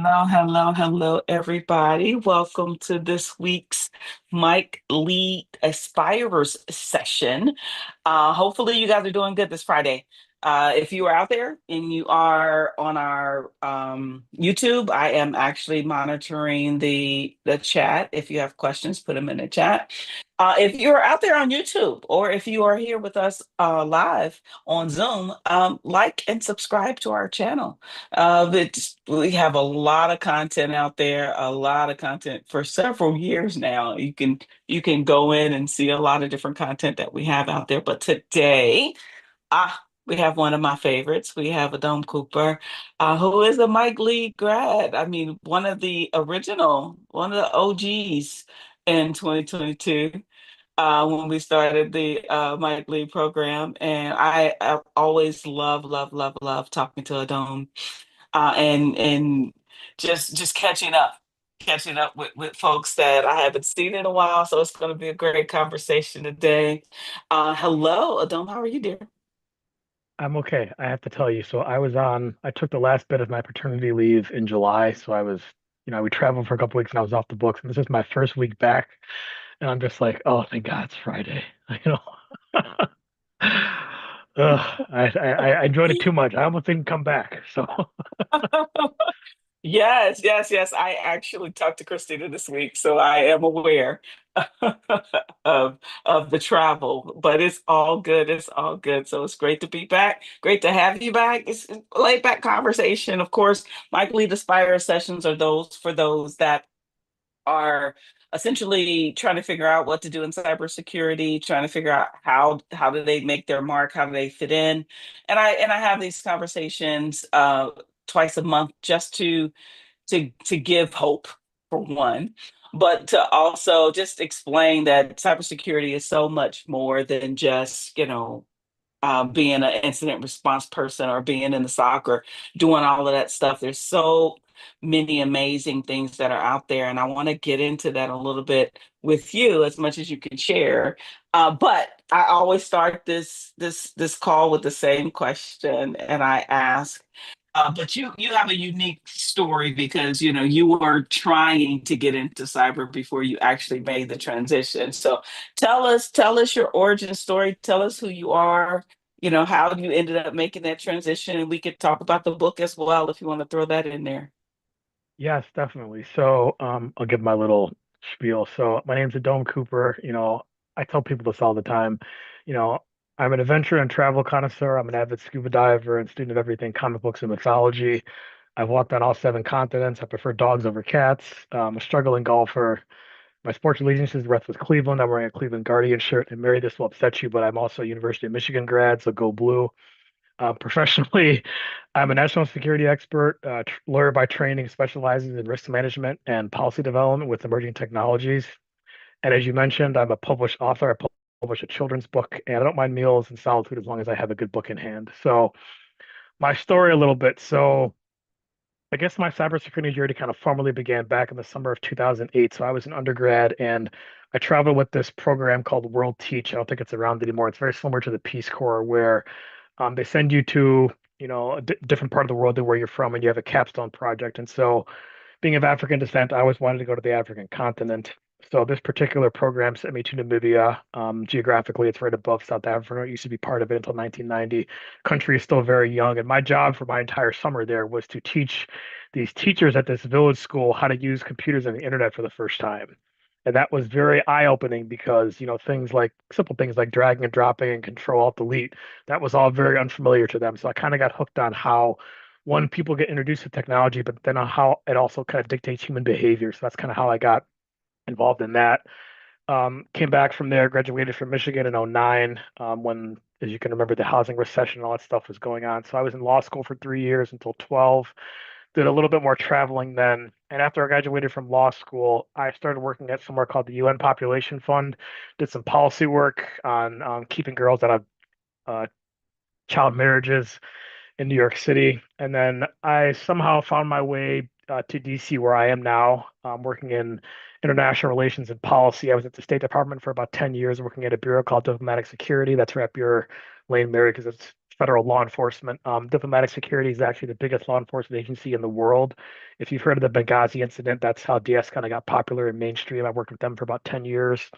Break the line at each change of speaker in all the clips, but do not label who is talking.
Hello, everybody. Welcome to this week's Mike Lead Aspirers session. Hopefully, you guys are doing good this Friday. If you are out there and you are on our YouTube, I am actually monitoring the chat. If you have questions, put them in the chat. If you're out there on YouTube or if you are here with us live on Zoom, like and subscribe to our channel. We have a lot of content out there, a lot of content for several years now. You can go in and see a lot of different content that we have out there. But today, we have one of my favorites. We have Adom Cooper, who is a Mike Lee grad. I mean, one of the OGs in 2022 when we started the Mike Lee program. And I always love talking to Adom and just catching up with folks that I haven't seen in a while. So it's going to be a great conversation today. Hello, Adom. How are you, dear?
I'm okay. I have to tell you. I took the last bit of my paternity leave in July. We traveled for a couple weeks and I was off the books. And this is my first week back. And I'm just like, oh, thank God it's Friday. You know, I enjoyed it too much. I almost didn't come back. So
Yes. I actually talked to Christina this week, so I am aware of of the travel, but it's all good. It's all good. So it's great to be back. Great to have you back. It's a laid back conversation. Of course, Mike Lead Aspire sessions are those for those that are essentially trying to figure out what to do in cybersecurity, trying to figure out how do they make their mark, how do they fit in, and I have these conversations twice a month just to give hope for one, but to also just explain that cybersecurity is so much more than just being an incident response person or being in the soccer, doing all of that stuff. There's so many amazing things that are out there, and I want to get into that a little bit with you as much as you can share. But I always start this call with the same question, and I ask. But you have a unique story because you were trying to get into cyber before you actually made the transition. So tell us your origin story. Tell us who you are, how you ended up making that transition, and we could talk about the book as well if you want to throw that in there.
yes, definitely. I'll give my little spiel. So my name's Adom Cooper. I tell people this all the time. You know, I'm an adventure and travel connoisseur. I'm an avid scuba diver and student of everything comic books and mythology. I've walked on all seven continents. I prefer dogs over cats. I'm a struggling golfer. My sports allegiance is rest with Cleveland. I'm wearing a Cleveland Guardian shirt. And Mary, this will upset you, but I'm also a University of Michigan grad, so go blue. Professionally, I'm a national security expert, lawyer by training, specializes in risk management and policy development with emerging technologies. And as you mentioned, I'm a published author. I publish a children's book, and I don't mind meals and solitude as long as I have a good book in hand. So, my story a little bit. I guess my cybersecurity journey kind of formally began back in the summer of 2008. So, I was an undergrad and I traveled with this program called World Teach. I don't think it's around anymore. It's very similar to the Peace Corps, where they send you to, a different part of the world than where you're from, and you have a capstone project. And so, being of African descent, I always wanted to go to the African continent. So this particular program sent me to Namibia. Geographically, it's right above South Africa. It used to be part of it until 1990. Country is still very young, and my job for my entire summer there was to teach these teachers at this village school how to use computers and the internet for the first time. And that was very eye-opening because, things like simple things like dragging and dropping and control alt delete, that was all very unfamiliar to them. So I kind of got hooked on how one, people get introduced to technology, but then on how it also kind of dictates human behavior. So that's kind of how I got involved in that. Came back from there, graduated from Michigan in '09, when, as you can remember, the housing recession and all that stuff was going on. So I was in law school for 3 years until 12, did a little bit more traveling then. And after I graduated from law school, I started working at somewhere called the UN Population Fund, did some policy work on keeping girls out of uh, child marriages in New York City. And then I somehow found my way to DC, where I am now, working in international relations and policy. I was at the State Department for about 10 years, working at a bureau called Diplomatic Security. That's right up your lane, Mary, because it's federal law enforcement. Diplomatic security is actually the biggest law enforcement agency in the world. If you've heard of the Benghazi incident, that's how DS kind of got popular in mainstream. I worked with them for about 10 years.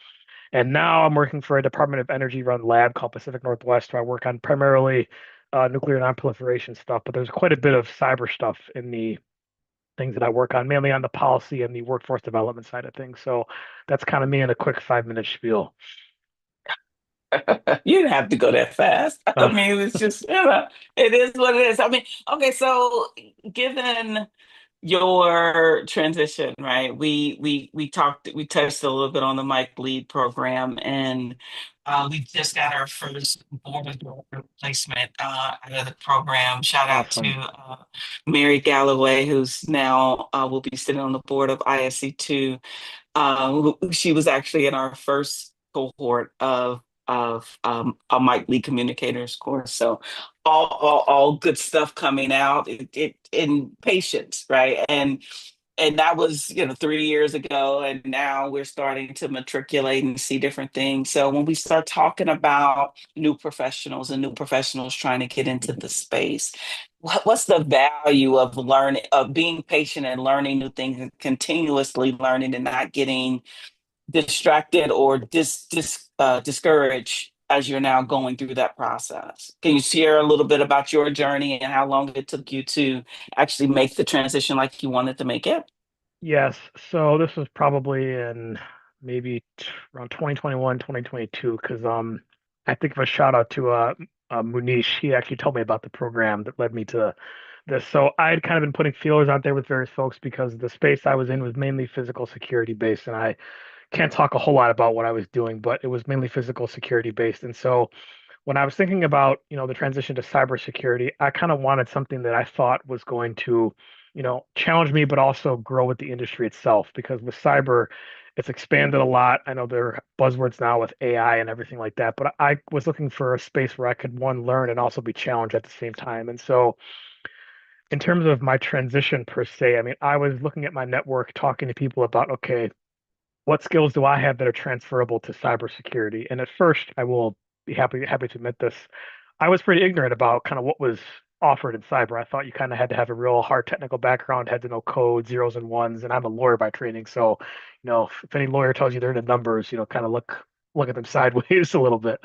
And now I'm working for a Department of Energy run lab called Pacific Northwest, where I work on primarily nuclear nonproliferation stuff, but there's quite a bit of cyber stuff in the things that I work on, mainly on the policy and the workforce development side of things. So that's kind of me in a quick 5 minute spiel.
You didn't have to go that fast. I
Uh,
mean, it's just, it is what it is. I mean, okay, so given your transition, right? We touched a little bit on the Mike Lead program, and we just got our first board of director replacement out of the program. Shout out to
awesome.
Mary Galloway, who's now will be sitting on the board of ISC2. She was actually in our first cohort of a Mike Lee Communicators course. So all good stuff coming out. It in patience, right? And that was 3 years ago, and now we're starting to matriculate and see different things. So when we start talking about new professionals and new professionals trying to get into the space, what's the value of learning, of being patient and learning new things and continuously learning and not getting distracted or discouraged as you're now going through that process? Can you share a little bit about your journey and how long it took you to actually make the transition like you wanted to make it?
Yes. So this was probably in maybe around 2021, 2022, because I think of a shout out to Munish. He actually told me about the program that led me to this. So I had kind of been putting feelers out there with various folks because the space I was in was mainly physical security based, and I can't talk a whole lot about what I was doing, but it was mainly physical security based. And so when I was thinking about, the transition to cybersecurity, I kind of wanted something that I thought was going to, challenge me, but also grow with the industry itself. Because with cyber, it's expanded a lot. I know there are buzzwords now with AI and everything like that, but I was looking for a space where I could, one, learn and also be challenged at the same time. And so, in terms of my transition per se, I mean, I was looking at my network, talking to people about, okay, what skills do I have that are transferable to cybersecurity? And at first, I will be happy to admit this, I was pretty ignorant about kind of what was offered in cyber. I thought you kind of had to have a real hard technical background, had to know code, zeros and ones, and I'm a lawyer by training, so if any lawyer tells you they're into numbers, kind of look at them sideways a little bit.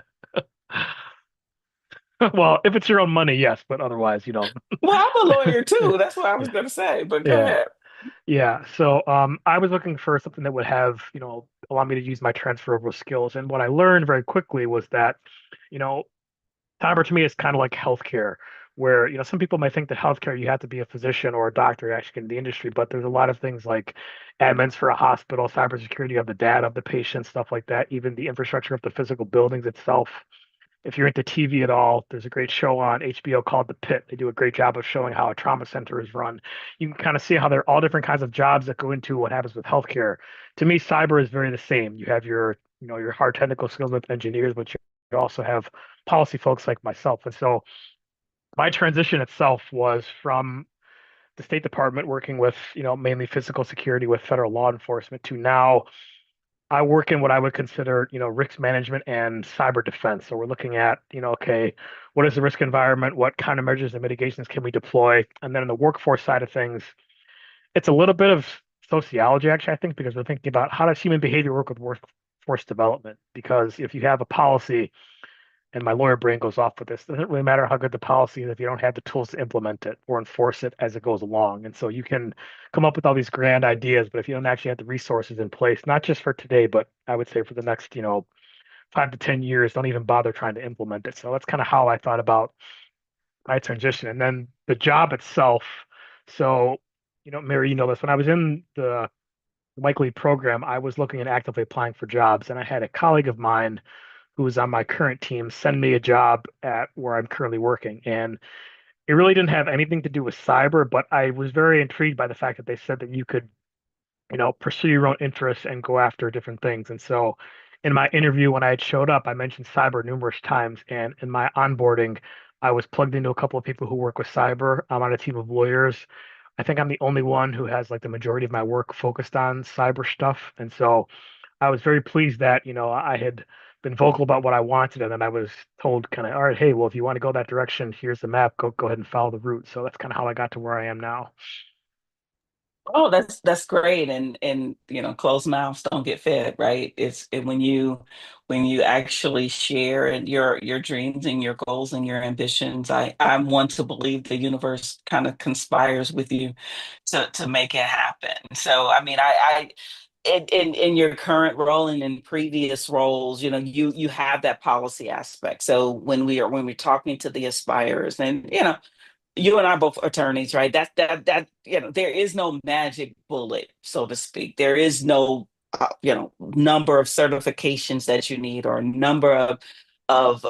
Well, if it's your own money, yes, but otherwise,
Well, I'm a lawyer too. That's what I was going to say, but go
yeah.
ahead.
Yeah, so I was looking for something that would have, allow me to use my transferable skills. And what I learned very quickly was that, you know, cyber to me is kind of like healthcare, where, some people might think that healthcare, you have to be a physician or a doctor to actually get in the industry, but there's a lot of things like admins for a hospital, cybersecurity of the data of the patient, stuff like that, even the infrastructure of the physical buildings itself. If you're into TV at all, there's a great show on HBO called The Pit. They do a great job of showing how a trauma center is run. You can kind of see how there are all different kinds of jobs that go into what happens with healthcare. To me, cyber is very the same. You have your hard technical skills with engineers, but you also have policy folks like myself. And so my transition itself was from the State Department working with, mainly physical security with federal law enforcement to now I work in what I would consider, risk management and cyber defense. So we're looking at, okay, what is the risk environment? What kind of measures and mitigations can we deploy? And then in the workforce side of things, it's a little bit of sociology, actually, I think, because we're thinking about how does human behavior work with workforce development? Because if you have a policy, and my lawyer brain goes off with this, it doesn't really matter how good the policy is if you don't have the tools to implement it or enforce it as it goes along. And so you can come up with all these grand ideas, but if you don't actually have the resources in place, not just for today, but I would say for the next, 5 to 10 years, don't even bother trying to implement it. So that's kind of how I thought about my transition. And then the job itself. So, Mary, you know this, when I was in the Mike Lead program, I was looking and actively applying for jobs. And I had a colleague of mine who was on my current team send me a job at where I'm currently working. And it really didn't have anything to do with cyber, but I was very intrigued by the fact that they said that you could, pursue your own interests and go after different things. And so in my interview, when I had showed up, I mentioned cyber numerous times. And in my onboarding, I was plugged into a couple of people who work with cyber. I'm on a team of lawyers. I think I'm the only one who has like the majority of my work focused on cyber stuff. And so I was very pleased that, I had been vocal about what I wanted, and then I was told kind of, all right, hey, well, if you want to go that direction, here's the map. Go ahead and follow the route. So that's kind of how I got to where I am now.
Oh, that's great. And closed mouths don't get fed, right? When you actually share and your dreams and your goals and your ambitions, I'm one to believe the universe kind of conspires with you to make it happen. So I mean, in your current role and in previous roles, you have that policy aspect. So when we're talking to the aspirers, and you and I both attorneys, right? There is no magic bullet, so to speak. There is no number of certifications that you need or number of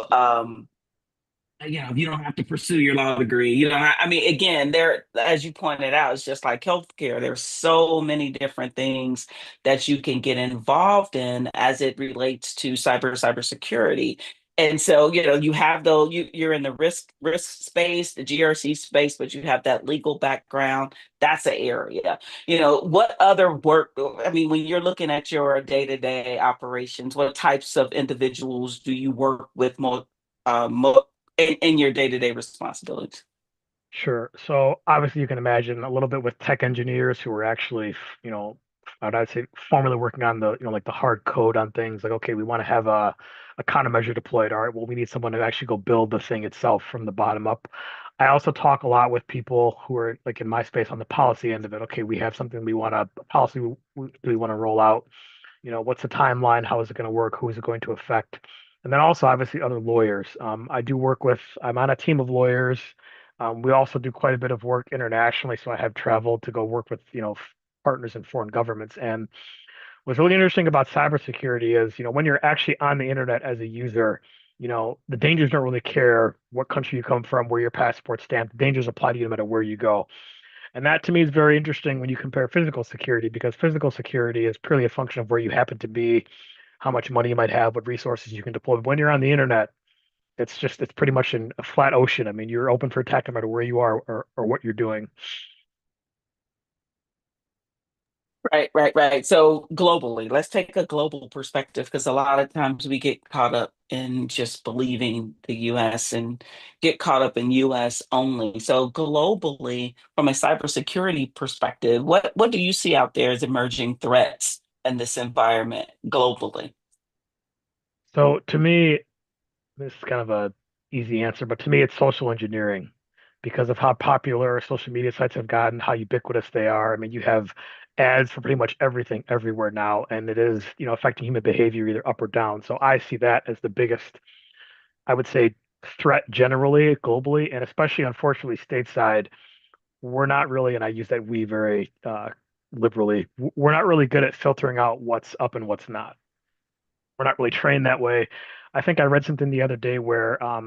you don't have to pursue your law degree. I mean, again, as you pointed out, it's just like healthcare. There's so many different things that you can get involved in as it relates to cybersecurity. And so, you have though you're in the risk space, the GRC space, but you have that legal background. That's an area. What other work? I mean, when you're looking at your day-to-day operations, what types of individuals do you work with in your day-to-day responsibilities?
Sure. So obviously you can imagine a little bit with tech engineers who are actually, you know, I'd say formally working on the, like the hard code on things like, okay, we want to have a countermeasure deployed. All right, well, we need someone to actually go build the thing itself from the bottom up. I also talk a lot with people who are like in my space on the policy end of it. Okay, we have something we want to policy we want to roll out. What's the timeline? How is it going to work? Who is it going to affect? And then also obviously other lawyers. I'm on a team of lawyers. We also do quite a bit of work internationally. So I have traveled to go work with, partners in foreign governments. And what's really interesting about cybersecurity is, when you're actually on the internet as a user, the dangers don't really care what country you come from, where your passport stamped. The dangers apply to you no matter where you go. And that to me is very interesting when you compare physical security, because physical security is purely a function of where you happen to be, how much money you might have, what resources you can deploy. But when you're on the internet, it's pretty much a flat ocean. I mean, you're open for attack no matter where you are or what you're doing.
Right, right, right. So globally, let's take a global perspective because a lot of times we get caught up in just believing the US and get caught up in US only. So globally, from a cybersecurity perspective, what do you see out there as emerging threats in this environment globally?
So to me, this is kind of a easy answer, but to me, it's social engineering because of how popular social media sites have gotten, how ubiquitous they are. I mean, you have ads for pretty much everything everywhere now, and it is, affecting human behavior either up or down. So I see that as the biggest, I would say, threat generally, globally, and especially unfortunately stateside. We're not really, and I use that we very liberally, we're not really good at filtering out what's up and what's not. We're not really trained that way. I think I read something the other day where I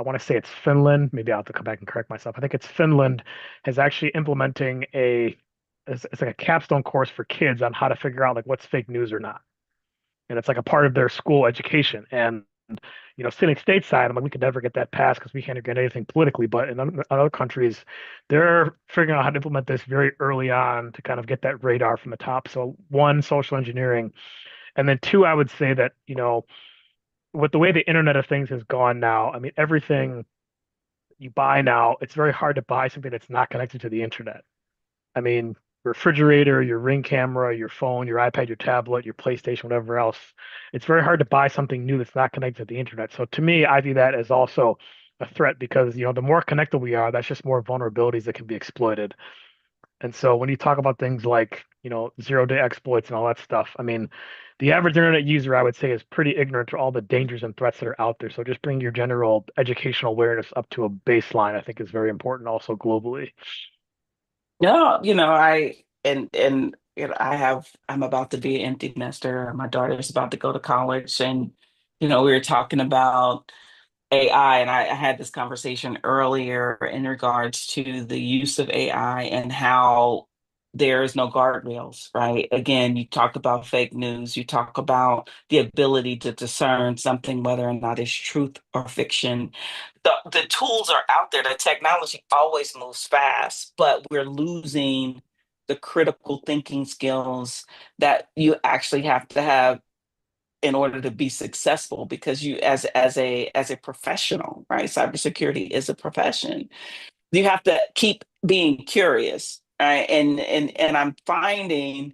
want to say it's Finland. Maybe I'll have to come back and correct myself. I think it's Finland has actually implementing it's like a capstone course for kids on how to figure out like what's fake news or not. And it's like a part of their school education. And sitting stateside, I'm like, we could never get that passed because we can't get anything politically. But in other countries, they're figuring out how to implement this very early on to kind of get that radar from the top. So one, social engineering, and then two, I would say that, with the way the Internet of Things has gone now, I mean, everything you buy now, it's very hard to buy something that's not connected to the internet. I mean, your refrigerator, your Ring camera, your phone, your iPad, your tablet, your PlayStation, whatever else. It's very hard to buy something new that's not connected to the internet. So to me, I view that as also a threat because, the more connected we are, that's just more vulnerabilities that can be exploited. And so when you talk about things like, zero-day exploits and all that stuff, I mean, the average internet user, I would say, is pretty ignorant to all the dangers and threats that are out there. So just bringing your general educational awareness up to a baseline, I think, is very important also globally.
No, I'm about to be an empty nester. My daughter's about to go to college, and we were talking about AI, and I had this conversation earlier in regards to the use of AI and how there is no guardrails, right? Again, you talk about fake news, you talk about the ability to discern something, whether or not it's truth or fiction. The tools are out there, the technology always moves fast, but we're losing the critical thinking skills that you actually have to have in order to be successful, because you as a professional, right? Cybersecurity is a profession. You have to keep being curious, right? And I'm finding,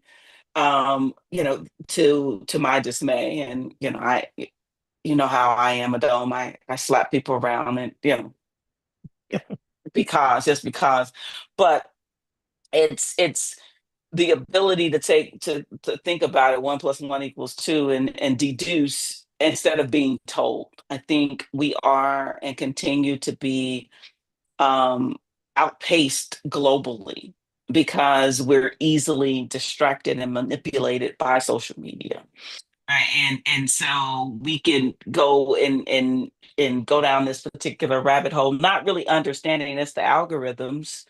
to my dismay, and how I am a dome. I slap people around, and because just because, but it's the ability to think about it. 1 + 1 = 2, and deduce instead of being told. I think we are and continue to be um, outpaced globally because we're easily distracted and manipulated by social media. Right. And so we can go and go down this particular rabbit hole, not really understanding it's the algorithms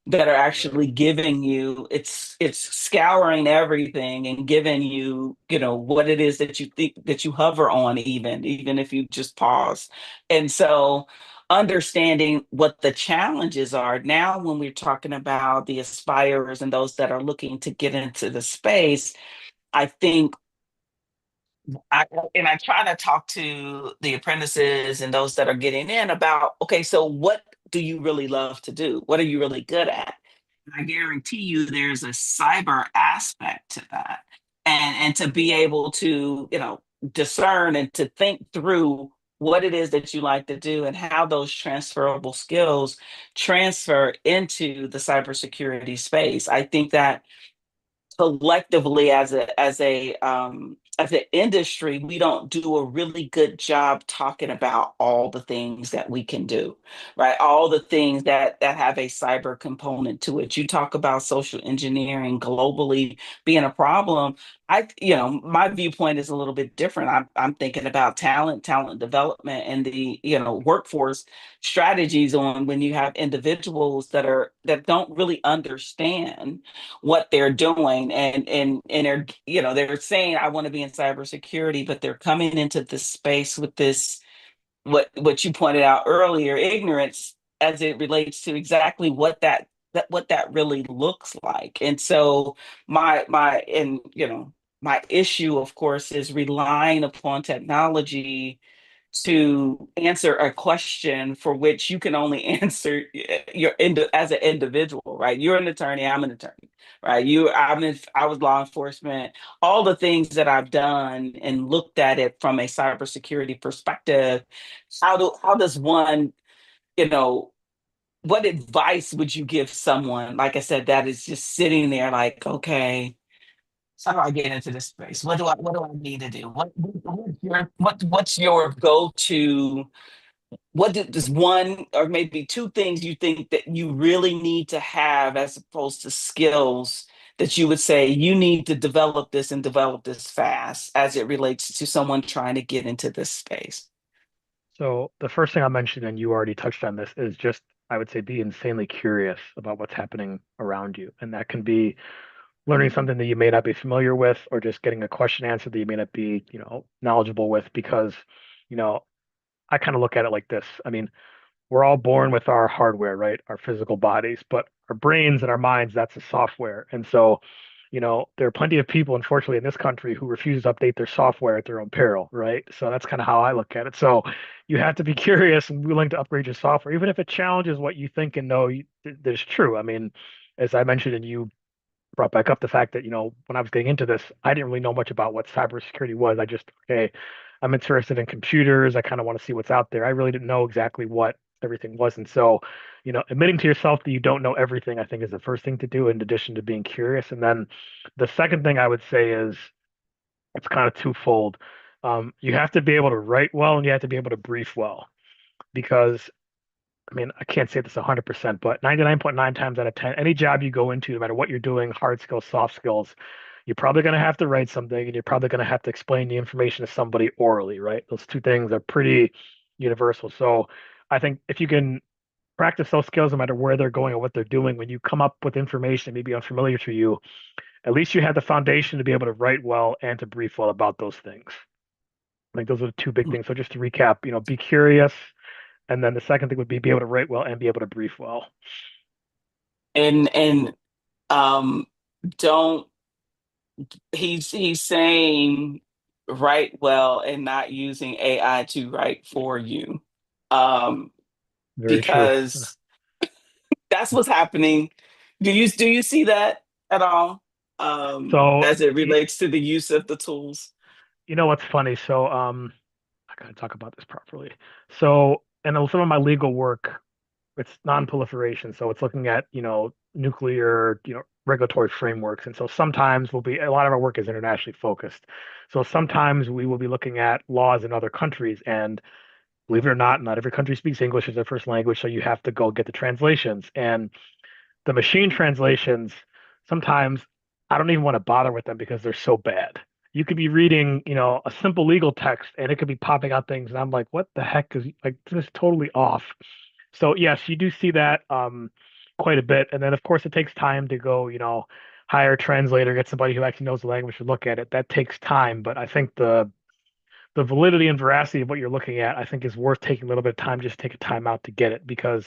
that are
Right.
actually giving you, it's scouring everything and giving you, what it is that you think that you hover on, even if you just pause. And so understanding what the challenges are now when we're talking about the aspirers and those that are looking to get into the space, I think I and I try to talk to the apprentices and those that are getting in about, okay, so what do you really love to do? What are you really good at? I guarantee you there's a cyber aspect to that. And to be able to, discern and to think through what it is that you like to do and how those transferable skills transfer into the cybersecurity space. I think that collectively as an industry, we don't do a really good job talking about all the things that we can do, right? All the things that have a cyber component to it. You talk about social engineering globally being a problem. My viewpoint is a little bit different. I'm thinking about talent development, and the workforce strategies on when you have individuals that don't really understand what they're doing, and they're saying I want to be in cybersecurity, but they're coming into this space with this, what you pointed out earlier, ignorance as it relates to exactly what that really looks like. And so my issue, of course, is relying upon technology to answer a question for which you can only answer as an individual, right? You're an attorney, I'm an attorney, right? I was law enforcement. All the things that I've done and looked at it from a cybersecurity perspective, how does one, you know, what advice would you give someone, like I said, that is just sitting there like, okay, how do I get into this space? What do I need to do? What's your go-to? Does one or maybe two things you think that you really need to have, as opposed to skills that you would say you need to develop this and develop this fast as it relates to someone trying to get into this space?
So the first thing I mentioned, and you already touched on this, is just I would say be insanely curious about what's happening around you. And that can be learning something that you may not be familiar with, or just getting a question answered that you may not be, knowledgeable with, because, you know, I kind of look at it like this. I mean, we're all born with our hardware, right? Our physical bodies, but our brains and our minds, that's the software. And so, there are plenty of people, unfortunately, in this country who refuse to update their software at their own peril, right? So that's kind of how I look at it. So you have to be curious and willing to upgrade your software, even if it challenges what you think and know there's true. I mean, as I mentioned, and you brought back up the fact that, when I was getting into this, I didn't really know much about what cybersecurity was. I just, okay, I'm interested in computers. I kind of want to see what's out there. I really didn't know exactly what everything was. And so, admitting to yourself that you don't know everything, I think is the first thing to do, in addition to being curious. And then the second thing I would say is it's kind of twofold. You have to be able to write well, and you have to be able to brief well, because I mean, I can't say this 100%, but 99.9 times out of 10, any job you go into, no matter what you're doing, hard skills, soft skills, you're probably going to have to write something, and you're probably going to have to explain the information to somebody orally, right? Those two things are pretty universal. So I think if you can practice those skills, no matter where they're going or what they're doing, when you come up with information maybe unfamiliar to you, at least you have the foundation to be able to write well and to brief well about those things. I think those are the two big things. So just to recap, be curious. And then the second thing would be able to write well and be able to brief well.
And um don't he's saying, write well and not using AI to write for you. Um,
Very true.
because that's what's happening. Do you see that at all?
So,
As it relates to the use of the tools?
you know what's funny? So, I gotta talk about this properly. So, and some of my legal work, it's non-proliferation, so it's looking at, nuclear, regulatory frameworks. And so sometimes a lot of our work is internationally focused. So sometimes we will be looking at laws in other countries, and believe it or not, not every country speaks English as their first language, so you have to go get the translations. And the machine translations, sometimes I don't even want to bother with them because they're so bad. You could be reading, a simple legal text and it could be popping out things, and I'm like, what the heck is like this is totally off. So yes, you do see that quite a bit. And then of course it takes time to go, hire a translator, get somebody who actually knows the language to look at it. That takes time, but I think the validity and veracity of what you're looking at, I think is worth taking a little bit of time, just take a time out to get it, because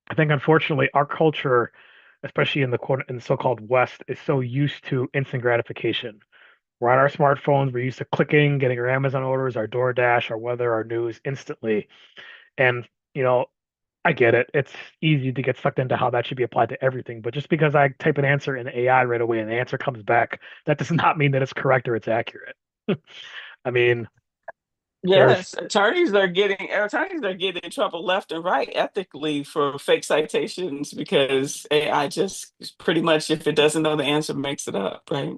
I think unfortunately our culture, especially in the so-called West, is so used to instant gratification. We're on our smartphones, we're used to clicking, getting our Amazon orders, our DoorDash, our weather, our news instantly. And, you know, I get it. It's easy to get sucked into how that should be applied to everything. But just because I type an answer in AI right away and the answer comes back, that does not mean that it's correct or it's accurate. I mean, there's,
Yes, attorneys are getting in trouble left and right ethically for fake citations because AI just pretty much, if it doesn't know the answer, makes it up, right?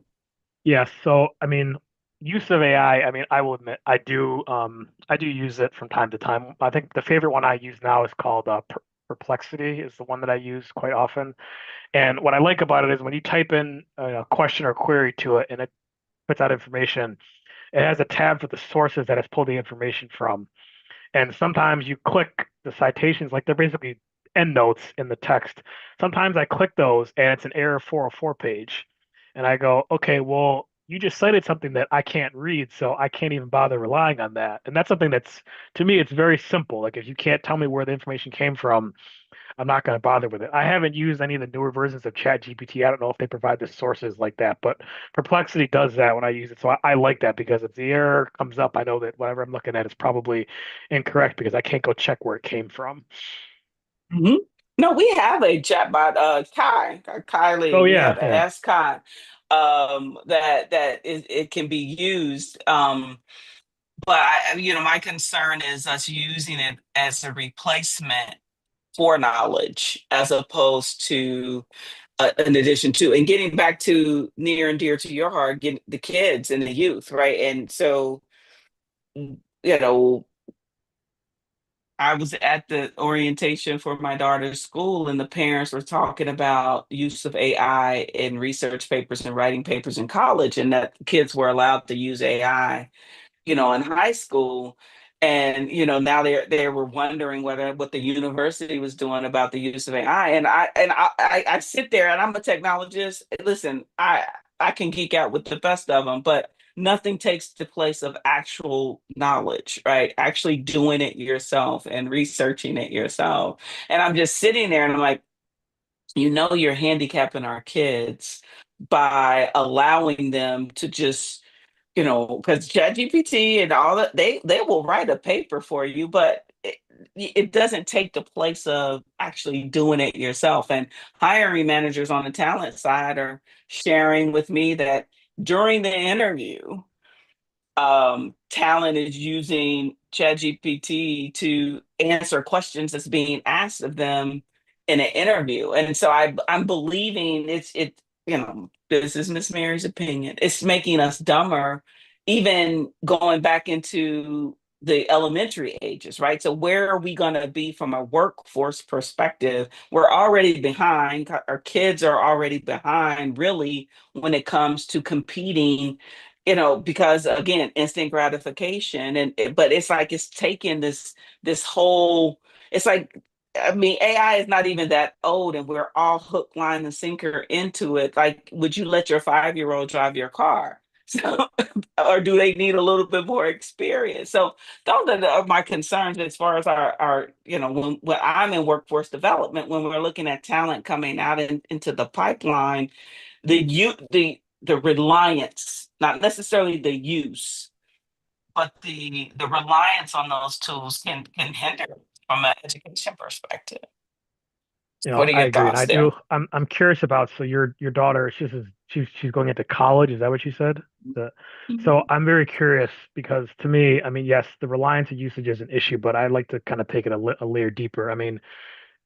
yes. So, I mean, use of AI, I mean, I will admit, I do use it from time to time. I think the favorite one I use now is called Perplexity is the one that I use quite often. And what I like about it is when you type in a question or query to it and it puts out information, it has a tab for the sources that it's pulled the information from. And sometimes you click the citations, like they're basically endnotes in the text. Sometimes I click those and it's an error 404 page. And I go, okay, well, you just cited something that I can't read, so I can't even bother relying on that. And that's something that's, to me, it's very simple. Like if you can't tell me where the information came from, I'm not going to bother with it. I haven't used any of the newer versions of ChatGPT. I don't know if they provide the sources like that, but Perplexity does that when I use it. So I like that because if the error comes up, I know that whatever I'm looking at is probably incorrect because I can't go check where it came from.
Mhm. No, we have a chatbot,
Oh
Kylie. We
yeah,
have
yeah.
Ask Kai, that is it can be used. But my concern is us using it as a replacement for knowledge as opposed to an addition to, and getting back to near and dear to your heart, getting the kids and the youth, right? And so, you know, I was at the orientation for my daughter's school, and the parents were talking about use of AI in research papers and writing papers in college, and that kids were allowed to use AI, in high school. And now they were wondering whether what the university was doing about the use of AI. And I sit there and I'm a technologist. Listen, I can geek out with the best of them, but nothing takes the place of actual knowledge, right? Actually doing it yourself and researching it yourself. And I'm just sitting there and I'm like, you're handicapping our kids by allowing them to just, because ChatGPT and all that, they will write a paper for you, but it doesn't take the place of actually doing it yourself. And hiring managers on the talent side are sharing with me that during the interview, talent is using ChatGPT to answer questions that's being asked of them in an interview. And so I'm believing this is Miss Mary's opinion. It's making us dumber, even going back into the elementary ages, right? So where are we going to be from a workforce perspective? We're already behind. Our kids are already behind, really, when it comes to competing, because again, instant gratification. But it's like it's taken this whole, it's like, I mean, AI is not even that old and we're all hook, line, and sinker into it. Like, would you let your 5-year-old drive your car? So, or do they need a little bit more experience? So those are my concerns as far as our when I'm in workforce development, when we're looking at talent coming out into the pipeline, the reliance not necessarily the use, but the reliance on those tools can hinder from an education perspective. What are
I
your
agree, and
thoughts
I do.
there?
I'm curious about, so your daughter, she's going into college. Is that what she said? The, so
Mhm.
I'm very curious because to me, I mean, yes, the reliance and usage is an issue, but I like to kind of take it a layer deeper. I mean,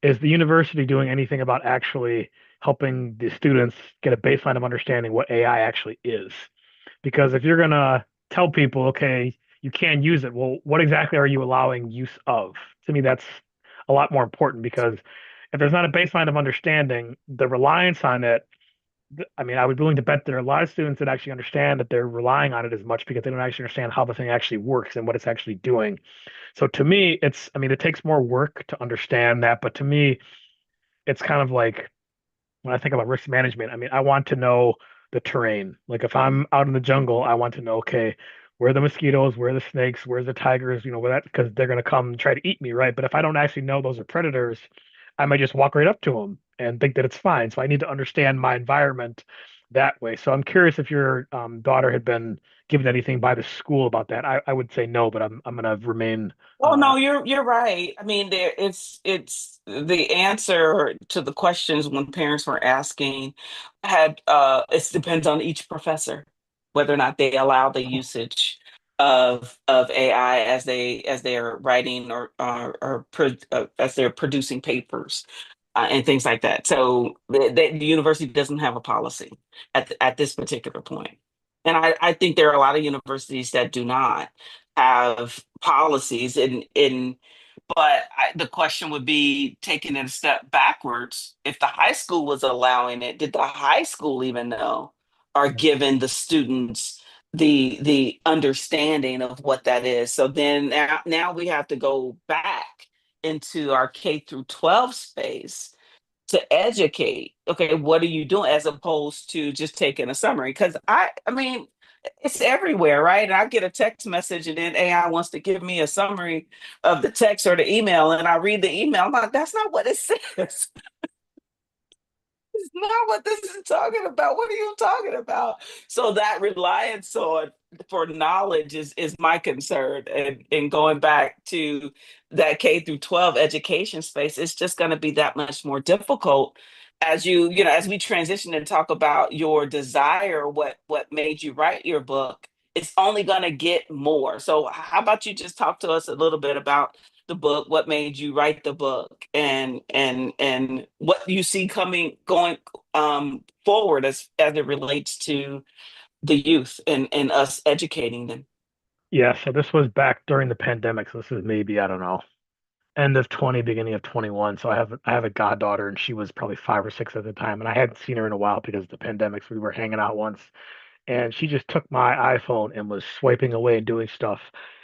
is the university doing anything about actually helping the students get a baseline of understanding what AI actually is? Because if you're gonna tell people, okay, you can use it, well, what exactly are you allowing use of? To me, that's a lot more important because if there's not a baseline of understanding, the reliance on it, I mean, I would be willing to bet there are a lot of students that actually understand that they're relying on it as much because they don't actually understand how the thing actually works and what it's actually doing. So to me, I mean, it takes more work to understand that, but to me, it's kind of like when I think about risk management, I mean, I want to know the terrain. Like if I'm out in the jungle, I want to know, okay, where are the mosquitoes, where are the snakes, where's the tigers, where that, because they're going to come and try to eat me, right? But if I don't actually know those are predators, I might just walk right up to them and think that it's fine. So I need to understand my environment that way. So I'm curious if your daughter had been given anything by the school about that. I would say no, but I'm going to remain.
Oh no, you're right. I mean, it's the answer to the questions when parents were asking had it depends on each professor whether or not they allow the usage of AI as they are writing or as they're producing papers and things like that. So the university doesn't have a policy at this particular point. And I think there are a lot of universities that do not have policies in but the question would be taking it a step backwards. If the high school was allowing it, did the high school even know or given the students the understanding of what that is? So then now we have to go back into our K through 12 space to educate. Okay, what are you doing as opposed to just taking a summary? Because I mean, it's everywhere, right? And I get a text message and then AI wants to give me a summary of the text or the email, and I read the email. I'm like, that's not what it says. It's not what this is talking about. What are you talking about? So that reliance on for knowledge is my concern. And going back to that K through 12 education space, it's just going to be that much more difficult as as we transition and talk about your desire, what made you write your book, it's only going to get more. So how about you just talk to us a little bit about the book, what made you write the book, and what you see coming going forward as it relates to the youth and us educating them.
Yeah, so this was back during the pandemic. So this is maybe, I don't know, end of 20, beginning of 21. So I have a goddaughter and she was probably 5 or 6 at the time. And I hadn't seen her in a while because of the pandemic. So we were hanging out once and she just took my iPhone and was swiping away and doing stuff.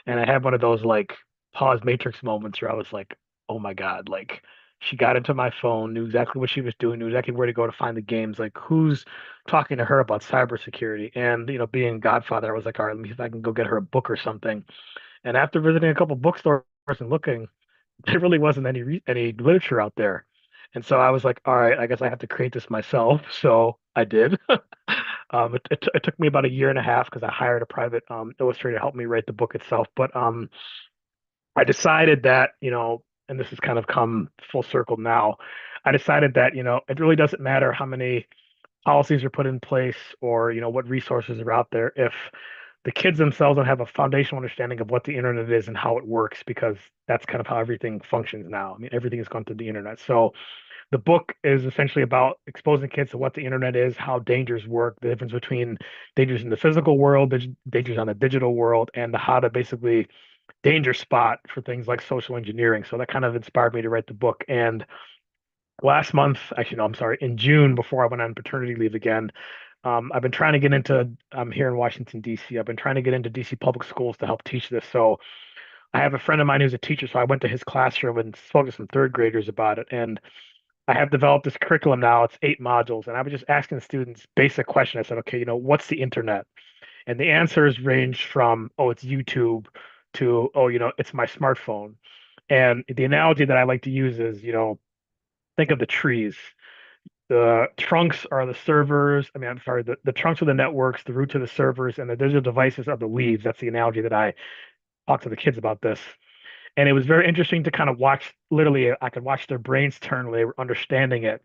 And I had one of those like pause matrix moments where I was like, oh my God, like she got into my phone, knew exactly what she was doing, knew exactly where to go to find the games. Like who's talking to her about cybersecurity? And being Godfather, I was like, all right, let me see if I can go get her a book or something. And after visiting a couple bookstores and looking, there really wasn't any literature out there. And so I was like, all right, I guess I have to create this myself. So I did. It took me about a year and a half because I hired a private illustrator to help me write the book itself. But I decided that, and this has kind of come full circle now. I decided that, it really doesn't matter how many policies are put in place or, what resources are out there if the kids themselves don't have a foundational understanding of what the internet is and how it works, because that's kind of how everything functions now. I mean, everything has gone through the internet. So the book is essentially about exposing kids to what the internet is, how dangers work, the difference between dangers in the physical world, dangers on the digital world, and how to basically danger spot for things like social engineering. So that kind of inspired me to write the book. And last month, actually, no, I'm sorry, in June, before I went on paternity leave again, I've been trying to get into, I'm here in Washington, D.C. I've been trying to get into D.C. public schools to help teach this. So I have a friend of mine who's a teacher. So I went to his classroom and spoke to some third graders about it. And I have developed this curriculum now. It's 8 modules. And I was just asking the students basic question. I said, okay, what's the internet? And the answers range from, oh, it's YouTube to, oh, it's my smartphone. And the analogy that I like to use is, think of the trees. The trunks are the servers. I mean, I'm sorry, the trunks are the networks, the roots are the servers, and the digital devices are the leaves. That's the analogy that I talk to the kids about this. And it was very interesting to kind of watch, literally, I could watch their brains turn when they were understanding it.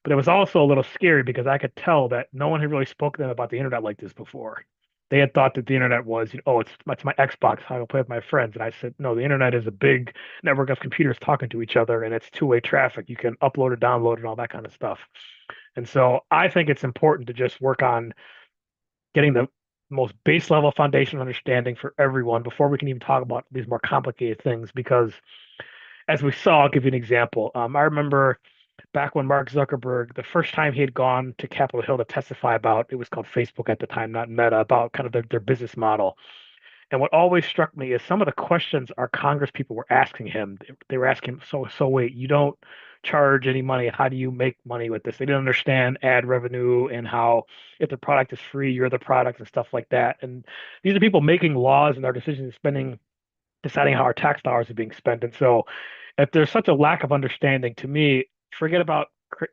But it was also a little scary because I could tell that no one had really spoken to them about the internet like this before. They had thought that the internet was, oh, it's my Xbox, how I play with my friends. And I said, no, the internet is a big network of computers talking to each other, and it's two-way traffic. You can upload or download and all that kind of stuff. And so I think it's important to just work on getting the most base level foundation understanding for everyone before we can even talk about these more complicated things. Because as we saw, I'll give you an example. I remember back when Mark Zuckerberg, the first time he had gone to Capitol Hill to testify about, it was called Facebook at the time, not Meta, about kind of their business model. And what always struck me is some of the questions our Congress people were asking him. They were asking him, so wait, you don't charge any money. How do you make money with this? They didn't understand ad revenue and how if the product is free, you're the product and stuff like that. And these are people making laws and our decisions spending, deciding how our tax dollars are being spent. And so if there's such a lack of understanding, to me, forget about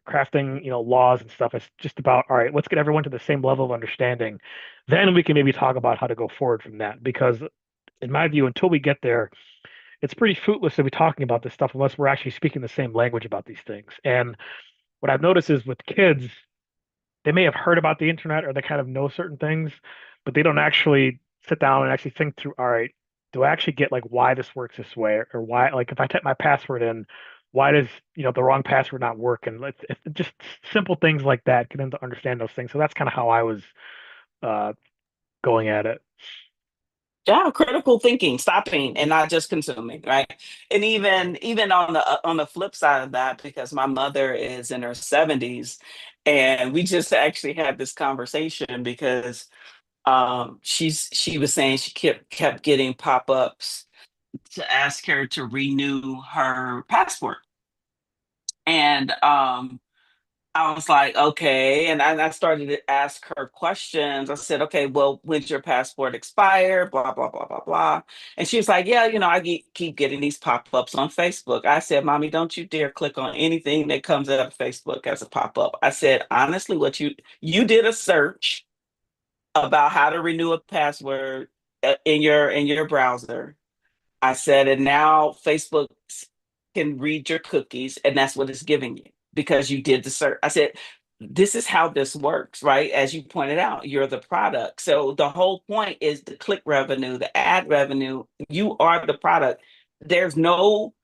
crafting, laws and stuff. It's just about, all right, let's get everyone to the same level of understanding. Then we can maybe talk about how to go forward from that. Because in my view, until we get there, it's pretty fruitless to be talking about this stuff unless we're actually speaking the same language about these things. And what I've noticed is with kids, they may have heard about the internet or they kind of know certain things, but they don't actually sit down and actually think through, all right, do I actually get like why this works this way or why, like if I type my password in, why does, the wrong password not work? And just simple things like that, get them to understand those things. So that's kind of how I was uh, going at it.
Yeah, critical thinking, stopping and not just consuming, right? And even on the flip side of that, because my mother is in her 70s, and we just actually had this conversation because she was saying she kept getting pop-ups to ask her to renew her passport. And I was like, okay. And I started to ask her questions. I said, okay, well, when's your passport expire? Blah, blah, blah, blah, blah. And she was like, yeah, I keep getting these pop-ups on Facebook. I said, Mommy, don't you dare click on anything that comes out of Facebook as a pop-up. I said, honestly, what you did a search about how to renew a password in your browser. I said, and now Facebook can read your cookies, and that's what it's giving you because you did the search. I said, this is how this works, right? As you pointed out, you're the product. So the whole point is the click revenue, the ad revenue. You are the product. There's no,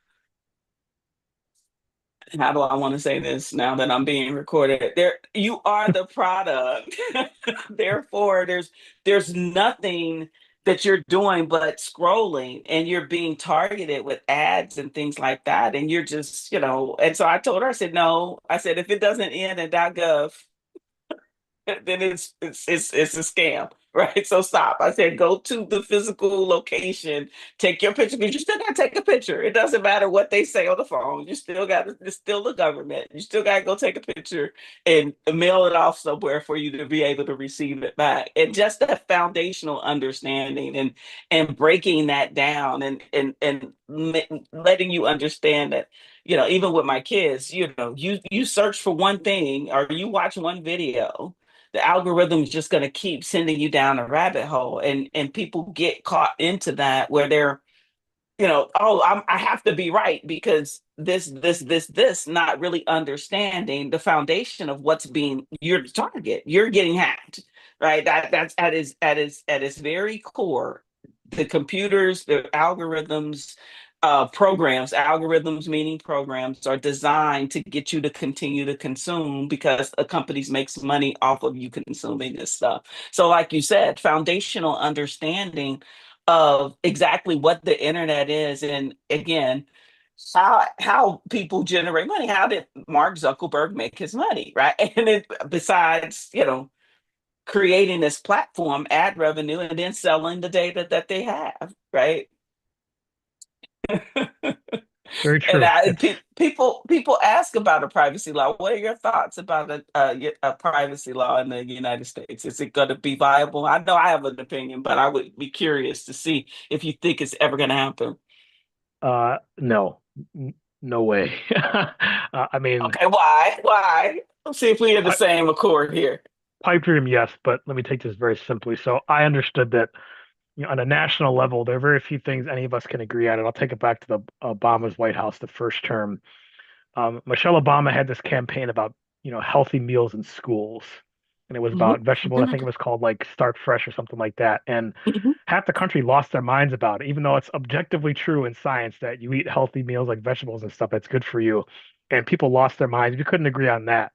how do I want to say this now that I'm being recorded? There, you are the product. Therefore, there's nothing that you're doing but scrolling, and you're being targeted with ads and things like that. And you're just, and so I told her, I said, no, I said, if it doesn't end in .gov, then it's a scam, right? So stop. I said go to the physical location, take your picture because you still got to take a picture. It doesn't matter what they say on the phone. You still got to. It's still the government. You still got to go take a picture and mail it off somewhere for you to be able to receive it back. And just that foundational understanding and breaking that down and letting you understand that even with my kids, you search for one thing or you watch one video, the algorithm is just going to keep sending you down a rabbit hole, and people get caught into that where they're, oh, I have to be right because this, not really understanding the foundation of what's being, you're the target, you're getting hacked, right? That's at its very core. The computers, the algorithms, algorithms meaning programs are designed to get you to continue to consume because a companies makes money off of you consuming this stuff. So, like you said, foundational understanding of exactly what the internet is, and again, how people generate money. How did Mark Zuckerberg make his money, right? And it, besides, creating this platform, ad revenue, and then selling the data that they have, right?
Very
And
true. It's
people ask about a privacy law. What are your thoughts about a privacy law in the United States? Is it going to be viable? I know I have an opinion, but I would be curious to see if you think it's ever going to happen.
no, No way. I mean,
Okay, why? Why? Let's see if we have the
pi-
same accord here.
pipe dream, yes, but let me take this very simply. So I understood that, on a national level, there are very few things any of us can agree on. And I'll take it back to the Obama's White House, the first term. Michelle Obama had this campaign about, healthy meals in schools. And it was
Mhm,
about vegetables. I think it
mhm,
was called like Start Fresh or something like that. And
mhm.
half the country lost their minds about it, even though it's objectively true in science that you eat healthy meals like vegetables and stuff that's good for you. And people lost their minds. We couldn't agree on that.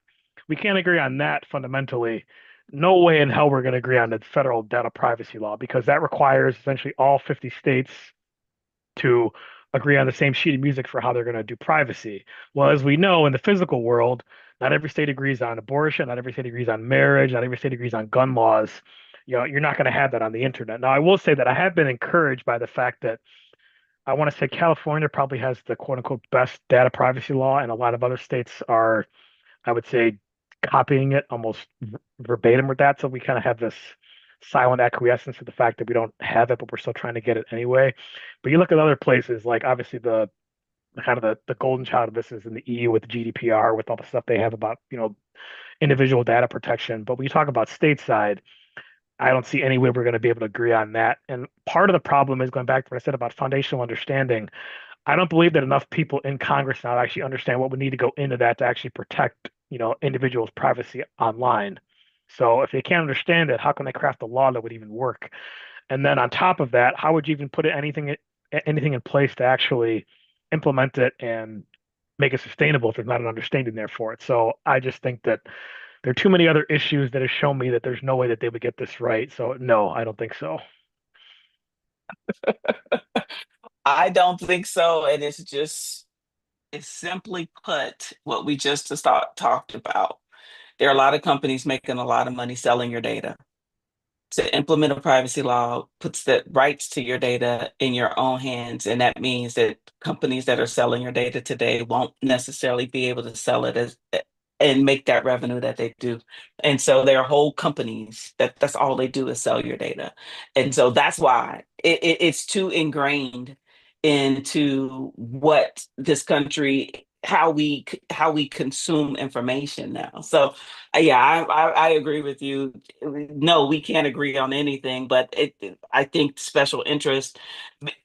We can't agree on that fundamentally. No way in hell we're going to agree on the federal data privacy law because that requires essentially all 50 states to agree on the same sheet of music for how they're going to do privacy. Well, as we know in the physical world, not every state agrees on abortion, not every state agrees on marriage, not every state agrees on gun laws. You're not going to have that on the internet. Now, I will say that I have been encouraged by the fact that I want to say California probably has the quote unquote best data privacy law, and a lot of other states are, I would say, copying it almost verbatim with that. So we kind of have this silent acquiescence to the fact that we don't have it, but we're still trying to get it anyway. But you look at other places, like obviously the kind of the golden child of this is in the EU with the GDPR, with all the stuff they have about, individual data protection. But when you talk about stateside, I don't see any way we're going to be able to agree on that. And part of the problem is going back to what I said about foundational understanding. I don't believe that enough people in Congress now actually understand what would need to go into that to actually protect, individuals' privacy online. So if they can't understand it, how can they craft a law that would even work? And then on top of that, how would you even put anything in place to actually implement it and make it sustainable if there's not an understanding there for it? So I just think that there are too many other issues that have shown me that there's no way that they would get this right. So no, I don't think so.
I don't think so. And it's simply put what we just talked about. There are a lot of companies making a lot of money selling your data. To implement a privacy law puts the rights to your data in your own hands. And that means that companies that are selling your data today won't necessarily be able to sell it as and make that revenue that they do. And so there are whole companies that's all they do is sell your data. And so that's why it's too ingrained into what this country how we consume information now. So yeah, I agree with you. No, we can't agree on anything, but I think special interest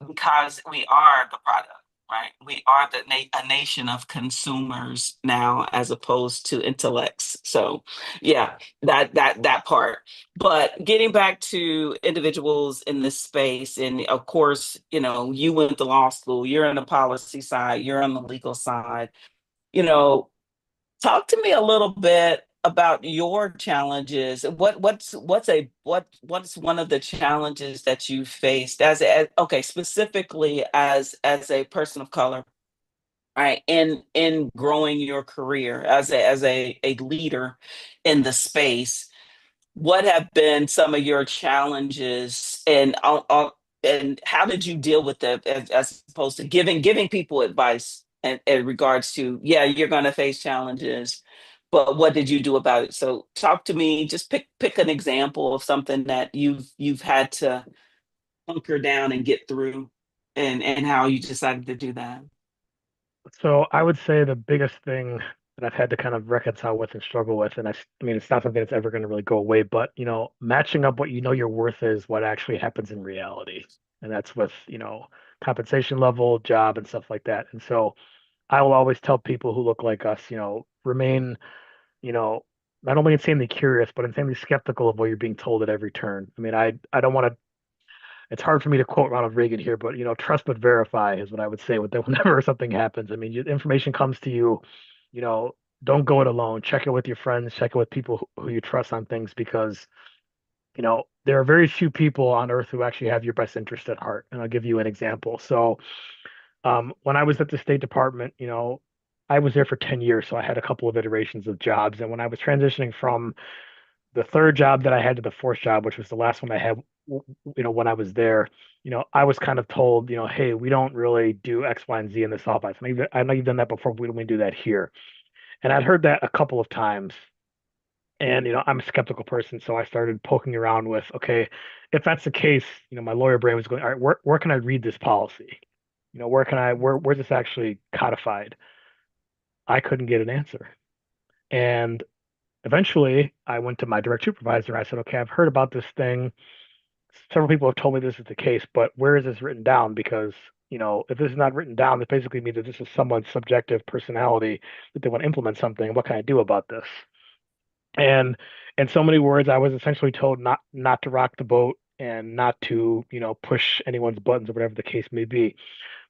because we are the product, right? We are a nation of consumers now, as opposed to intellects. So, yeah, that part. But getting back to individuals in this space, and of course, you went to law school. You're on the policy side. You're on the legal side. You know, Talk to me a little bit about your challenges. What's one of the challenges that you faced okay, specifically as a person of color, right? In growing your career as a leader in the space, what have been some of your challenges and how did you deal with them as opposed to giving people advice in regards to, yeah, you're going to face challenges, but what did you do about it? So talk to me, just pick an example of something that you've had to hunker down and get through, and how you decided to do that.
So I would say the biggest thing that I've had to kind of reconcile with and struggle with, and I mean, it's not something that's ever going to really go away, but matching up what you know your worth is, what actually happens in reality, and that's with compensation level, job, and stuff like that. And so I will always tell people who look like us, remain, you know, not only insanely curious, but insanely skeptical of what you're being told at every turn. I mean, I don't want to it's hard for me to quote Ronald Reagan here, but trust but verify is what I would say with that whenever something happens. I mean, information comes to you, you know, don't go it alone. Check it with your friends, check it with people who you trust on things because, there are very few people on earth who actually have your best interest at heart. And I'll give you an example. So, when I was at the State Department, I was there for 10 years, so I had a couple of iterations of jobs. And when I was transitioning from the third job that I had to the fourth job, which was the last one I had, when I was there, I was kind of told, hey, we don't really do X, Y, and Z in this office. I know you've done that before, but we don't do that here. And I'd heard that a couple of times. And, I'm a skeptical person. So I started poking around with, okay, if that's the case, my lawyer brain was going, all right, where can I read this policy? Where can where's this actually codified? I couldn't get an answer. And eventually I went to my direct supervisor. I said, okay, I've heard about this thing. Several people have told me this is the case, but where is this written down? Because, if this is not written down, it basically means that this is someone's subjective personality that they want to implement something. What can I do about this? And in so many words, I was essentially told not to rock the boat and not to, push anyone's buttons or whatever the case may be.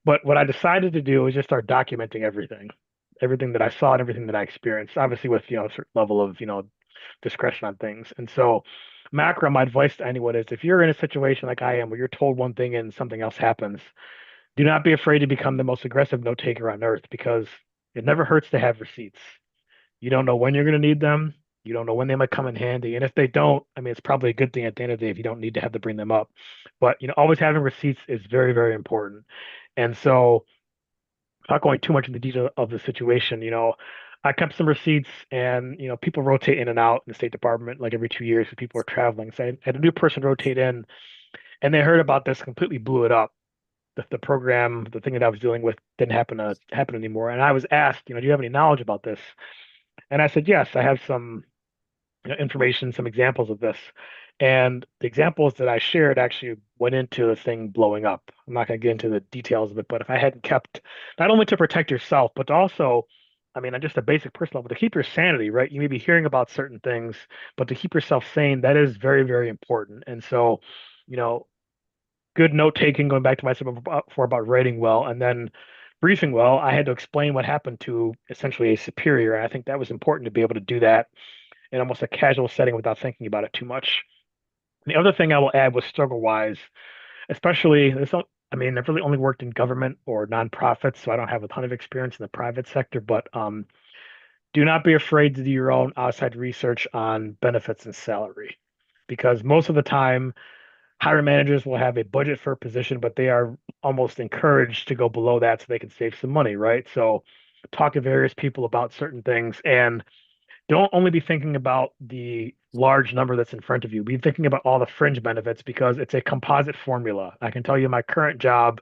But what I decided to do is just start documenting everything that I saw and everything that I experienced, obviously with, a certain level of, discretion on things. And so, macro, my advice to anyone is if you're in a situation like I am where you're told one thing and something else happens, do not be afraid to become the most aggressive note taker on earth because it never hurts to have receipts. You don't know when you're going to need them. You don't know when they might come in handy. And if they don't, I mean, it's probably a good thing at the end of the day if you don't need to have to bring them up. But, always having receipts is very, very important. And so, without going too much into detail of the situation, I kept some receipts and, people rotate in and out in the State Department like every 2 years because people are traveling. So I had a new person rotate in and they heard about this, completely blew it up. The program, the thing that I was dealing with didn't happen anymore. And I was asked, do you have any knowledge about this? And I said, yes, I have some information, some examples of this. And the examples that I shared actually went into the thing blowing up. I'm not going to get into the details of it, but if I hadn't kept, not only to protect yourself, but to also, I mean, on just a basic personal level, to keep your sanity, right? You may be hearing about certain things, but to keep yourself sane, that is very, very important. And so, you know, good note taking, going back to myself about writing well, and then briefing well, I had to explain what happened to essentially a superior. And I think that was important to be able to do that in almost a casual setting without thinking about it too much. The other thing I will add was struggle wise, especially this. I mean, I've really only worked in government or nonprofits, so I don't have a ton of experience in the private sector. But do not be afraid to do your own outside research on benefits and salary, because most of the time, hiring managers will have a budget for a position, but they are almost encouraged to go below that so they can save some money, right? So, talk to various people about certain things and don't only be thinking about the large number that's in front of you. Be thinking about all the fringe benefits because it's a composite formula. I can tell you my current job,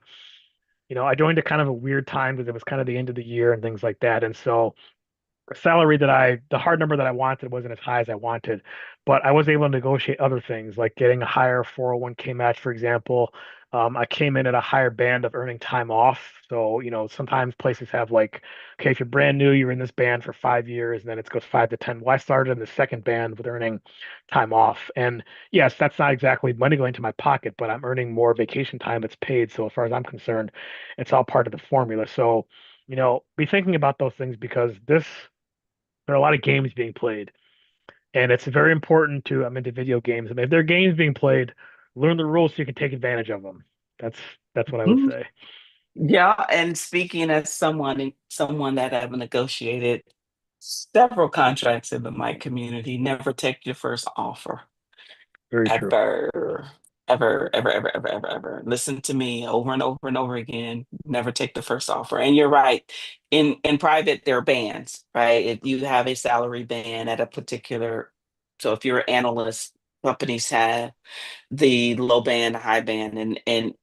I joined at kind of a weird time because it was kind of the end of the year and things like that. And so salary the hard number that I wanted wasn't as high as I wanted, but I was able to negotiate other things like getting a higher 401k match, for example. I came in at a higher band of earning time off. So, sometimes places have like, okay, if you're brand new, you're in this band for 5 years, and then it goes 5 to 10. Well, I started in the second band with earning time off. And yes, that's not exactly money going to my pocket, but I'm earning more vacation time that's paid. So as far as I'm concerned, it's all part of the formula. So, be thinking about those things because there are a lot of games being played, and it's very important to. I'm into video games. I mean, if there are games being played, learn the rules so you can take advantage of them. That's that's what I would
Mhm.
say.
Yeah, and speaking as someone that have negotiated several contracts in the MiC community, never take your first offer.
Very true.
Ever. Ever, ever, ever, ever, ever, ever. Listen to me over and over and over again. Never take the first offer. And you're right. In private, there are bands, right? If you have a salary band at a particular, so if you're an analyst, companies have the low band, high band, and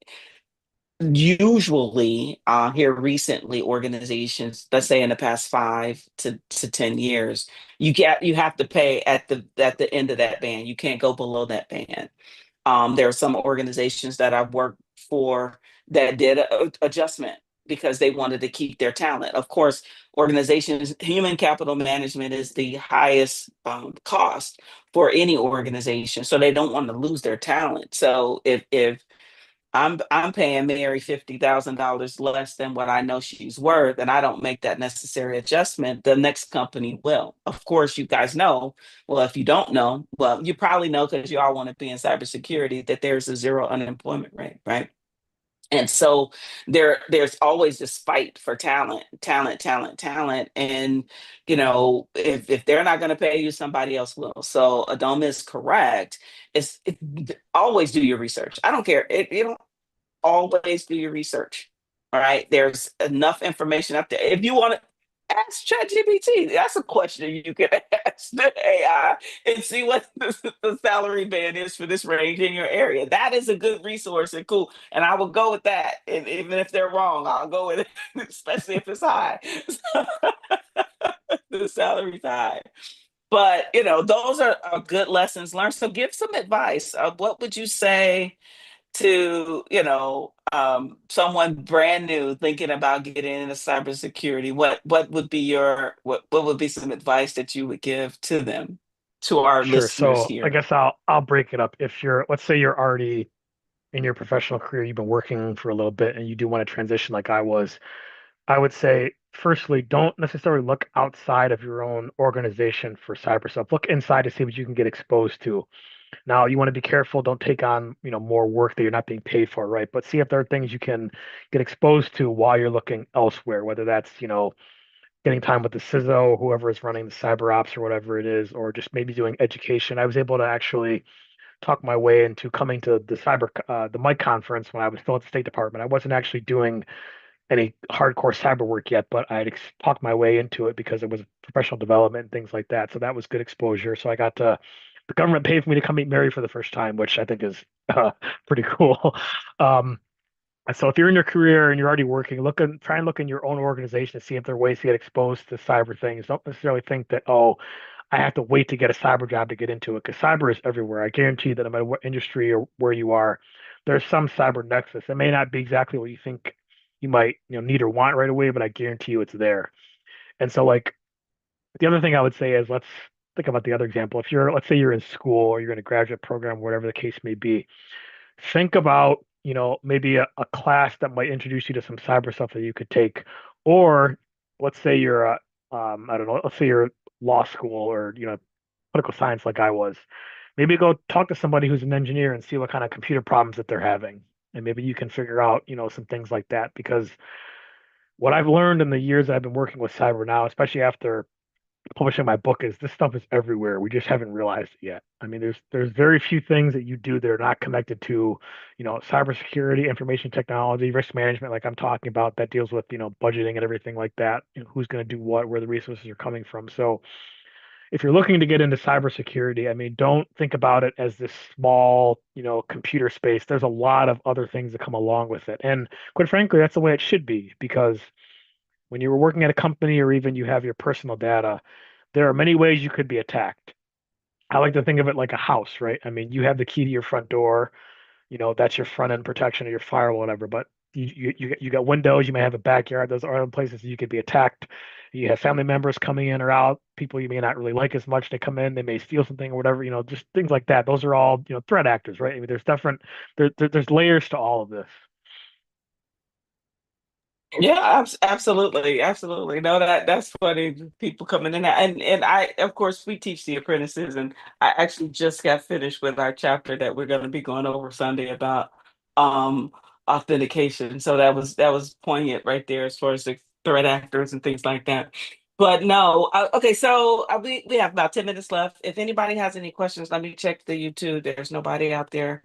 usually here recently organizations, let's say in the past 5 to 10 years, you have to pay at the end of that band. You can't go below that band. There are some organizations that I've worked for that did a adjustment because they wanted to keep their talent. Of course, organizations, human capital management is the highest cost for any organization, so they don't want to lose their talent. So if I'm paying Mary $50,000 less than what I know she's worth, and I don't make that necessary adjustment, the next company will. Of course, you guys know. Well, if you don't know, well, you probably know because you all want to be in cybersecurity that there's a zero unemployment rate, right? And so there's always this fight for talent, talent, talent, talent. And if they're not going to pay you, somebody else will. So Adom is correct. Always do your research. I don't care. You don't always do your research. All right. There's enough information up there. If you want to, Ask ChatGPT. That's a question you can ask the AI and see what the salary band is for this range in your area. That is a good resource and cool. And I will go with that. And even if they're wrong, I'll go with it, especially if it's high. The salary's high. But those are good lessons learned. So give some advice. What would you say to someone brand new thinking about getting into cybersecurity? What would be what would be some advice that you would give to them, to our
Sure.
listeners
So I
here?
guess I'll break it up. If you're, let's say you're already in your professional career, you've been working for a little bit and you do want to transition like I was, I would say, firstly, don't necessarily look outside of your own organization for cyber stuff. Look inside to see what you can get exposed to. Now, you want to be careful. Don't take on, more work that you're not being paid for, right? But see if there are things you can get exposed to while you're looking elsewhere, whether that's, getting time with the CISO, whoever is running the cyber ops or whatever it is, or just maybe doing education. I was able to actually talk my way into coming to the MiC conference when I was still at the State Department. I wasn't actually doing any hardcore cyber work yet, but I had talked my way into it because it was professional development and things like that. So that was good exposure. So the government paid for me to come meet Mary for the first time, which I think is pretty cool. Um, so if you're in your career and you're already working, try and look in your own organization to see if there are ways to get exposed to cyber things. Don't necessarily think that, oh, I have to wait to get a cyber job to get into it, because cyber is everywhere. I guarantee that no matter what industry or where you are, there's some cyber nexus. It may not be exactly what you think you might, need or want right away, but I guarantee you it's there. And so like the other thing I would say is, let's think about the other example. If let's say you're in school or you're in a graduate program, whatever the case may be, think about, maybe a class that might introduce you to some cyber stuff that you could take. Or let's say you're I don't know, let's say you're law school or, political science like I was. Maybe go talk to somebody who's an engineer and see what kind of computer problems that they're having. And maybe you can figure out, some things like that. Because what I've learned in the years I've been working with cyber now, especially after publishing my book, is this stuff is everywhere. We just haven't realized it yet. I mean, there's very few things that you do that are not connected to, cybersecurity, information technology, risk management, like I'm talking about, that deals with, budgeting and everything like that. Who's going to do what, where the resources are coming from. So if you're looking to get into cybersecurity, I mean, don't think about it as this small, computer space. There's a lot of other things that come along with it. And quite frankly, that's the way it should be, because when you were working at a company or even you have your personal data, there are many ways you could be attacked. I like to think of it like a house, right? I mean, you have the key to your front door, that's your front end protection or your firewall, whatever. But you got windows, you may have a backyard. Those are other places you could be attacked. You have family members coming in or out, people you may not really like as much. They come in, they may steal something or whatever, just things like that. Those are all, threat actors, right? I mean, there's different, there's layers to all of this.
Yeah, absolutely, absolutely. No, that's funny. People coming in, and I, of course, we teach the apprentices, and I actually just got finished with our chapter that we're going to be going over Sunday about um authentication. So that was poignant right there as far as the threat actors and things like that. But no, okay. So we have about 10 minutes left. If anybody has any questions, let me check the YouTube. There's nobody out there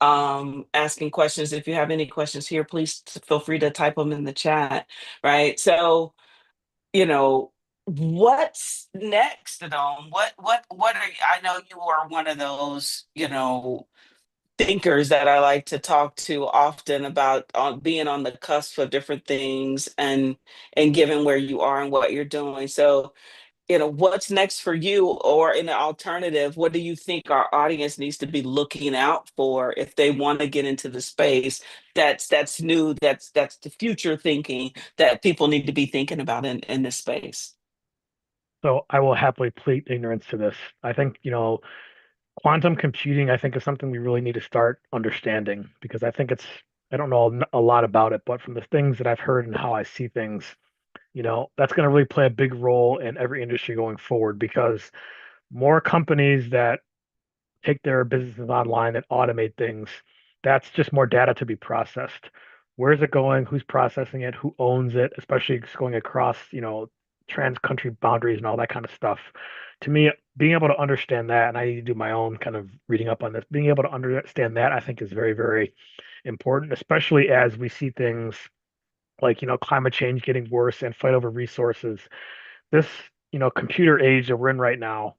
asking questions. If you have any questions here, please feel free to type them in the chat. Right. So, you know, what's next, Adom? What are you, I know you are one of those, thinkers that I like to talk to often about being on the cusp of different things and given where you are and what you're doing. So, what's next for you, or in an alternative, what do you think our audience needs to be looking out for if they want to get into the space that's new, that's the future thinking that people need to be thinking about in this space?
So I will happily plead ignorance to this. I think, quantum computing, I think, is something we really need to start understanding, because I don't know a lot about it, but from the things that I've heard and how I see things, that's going to really play a big role in every industry going forward, because more companies that take their businesses online and automate things, that's just more data to be processed. Where is it going? Who's processing it? Who owns it? Especially it's going across, trans-country boundaries and all that kind of stuff. To me, being able to understand that, and I need to do my own kind of reading up on this, being able to understand that, I think is very, very important, especially as we see things. like, climate change getting worse and fight over resources. This, computer age that we're in right now,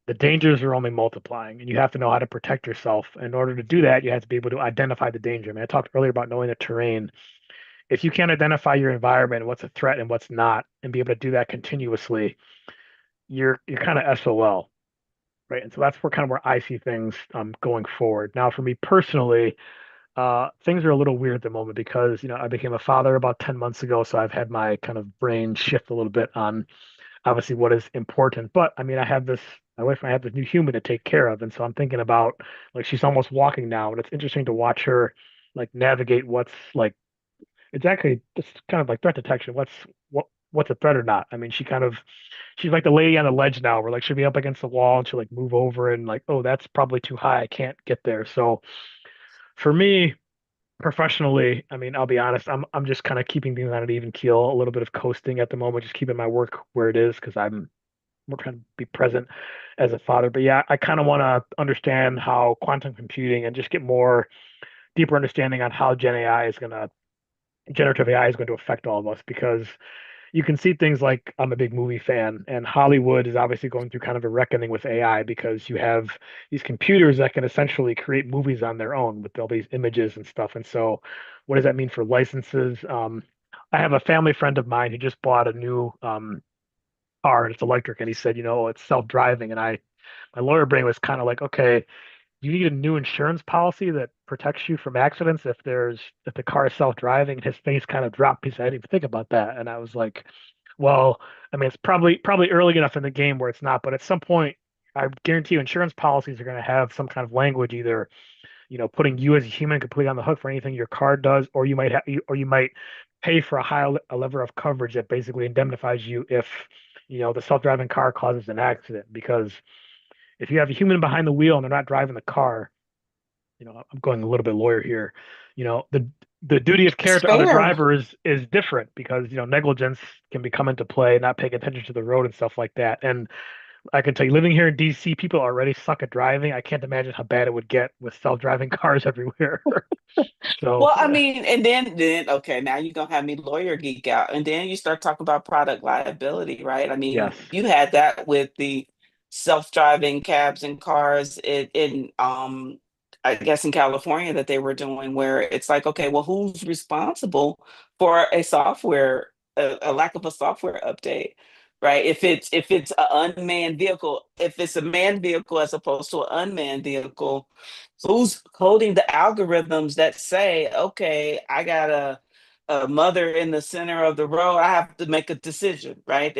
the dangers are only multiplying, and you have to know how to protect yourself. In order to do that, you have to be able to identify the danger. I mean, I talked earlier about knowing the terrain. If you can't identify your environment, what's a threat and what's not, and be able to do that continuously, you're kind of SOL, right? And so that's where I see things going forward. Now, for me personally, things are a little weird at the moment because I became a father about 10 months ago, so I've had my kind of brain shift a little bit on obviously what is important. But I mean, I have this my wife and I have this new human to take care of, and so I'm thinking about like she's almost walking now, and it's interesting to watch her like navigate what's like it's actually just kind of like threat detection. What's a threat or not? I mean, she's like the lady on the ledge now. Where like she'll be up against the wall and she'll like move over and like, oh, that's probably too high. I can't get there. So for me, professionally, I mean, I'll be honest, I'm just kind of keeping things on an even keel, a little bit of coasting at the moment, just keeping my work where it is because we're trying to be present as a father. But yeah, I kind of want to understand how quantum computing and just get more deeper understanding on how generative AI is going to affect all of us because you can see things like I'm a big movie fan, and Hollywood is obviously going through kind of a reckoning with AI because you have these computers that can essentially create movies on their own with all these images and stuff. And so, what does that mean for licenses? I have a family friend of mine who just bought a new car and it's electric, and he said, it's self-driving. And my lawyer brain was kind of like, okay, you need a new insurance policy that protects you from accidents if the car is self-driving. And his face kind of dropped. He said, I didn't even think about that. And I was like, well, I mean, it's probably early enough in the game where it's not, but at some point, I guarantee you insurance policies are going to have some kind of language, either, putting you as a human completely on the hook for anything your car does, or you might pay for a level of coverage that basically indemnifies you if, the self-driving car causes an accident. Because if you have a human behind the wheel and they're not driving the car, I'm going a little bit lawyer here. The duty of care
It's
to other
fair.
drivers is different because negligence can be come into play, not paying attention to the road and stuff like that. And I can tell you, living here in DC, people already suck at driving. I can't imagine how bad it would get with self-driving cars everywhere. So
Well, I mean, and then okay, now you're gonna have me lawyer geek out, and then you start talking about product liability, right? I
yes,
mean, you had that with the self-driving cabs and cars in I guess in California that they were doing where it's like, okay, well, who's responsible for a lack of a software update, right? If it's an unmanned vehicle, if it's a manned vehicle as opposed to an unmanned vehicle, who's coding the algorithms that say, okay, I got a mother in the center of the road. I have to make a decision, right?